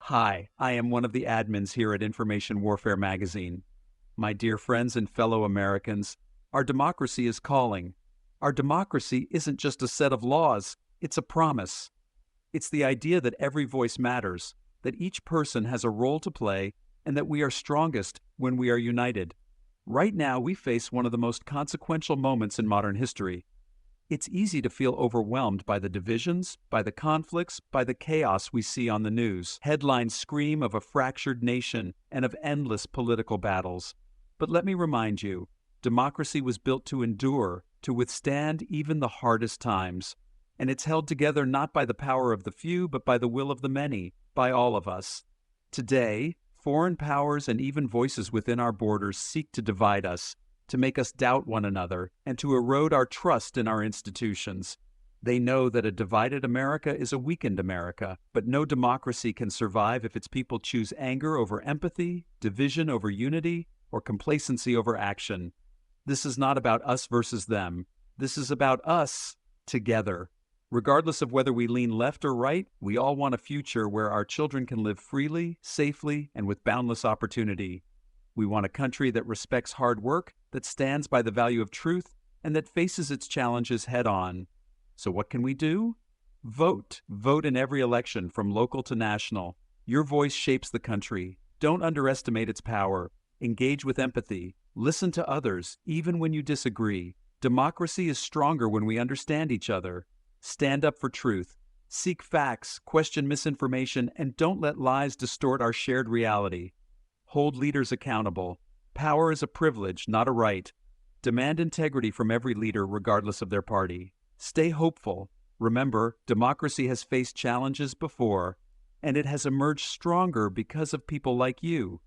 Hi, I am one of the admins here at Information Warfare Magazine. My dear friends and fellow Americans, our democracy is calling. Our democracy isn't just a set of laws, it's a promise. It's the idea that every voice matters, that each person has a role to play, and that we are strongest when we are united. Right now, we face one of the most consequential moments in modern history. It's easy to feel overwhelmed by the divisions, by the conflicts, by the chaos we see on the news. Headlines scream of a fractured nation and of endless political battles. But let me remind you, democracy was built to endure, to withstand even the hardest times. And it's held together not by the power of the few, but by the will of the many, by all of us. Today, foreign powers and even voices within our borders seek to divide us, to make us doubt one another, and to erode our trust in our institutions. They know that a divided America is a weakened America, but no democracy can survive if its people choose anger over empathy, division over unity, or complacency over action. This is not about us versus them. This is about us together. Regardless of whether we lean left or right, we all want a future where our children can live freely, safely, and with boundless opportunity. We want a country that respects hard work, that stands by the value of truth, and that faces its challenges head-on. So what can we do? Vote. Vote in every election, from local to national. Your voice shapes the country. Don't underestimate its power. Engage with empathy. Listen to others, even when you disagree. Democracy is stronger when we understand each other. Stand up for truth. Seek facts, question misinformation, and don't let lies distort our shared reality. Hold leaders accountable. Power is a privilege, not a right. Demand integrity from every leader, regardless of their party. Stay hopeful. Remember, democracy has faced challenges before, and it has emerged stronger because of people like you.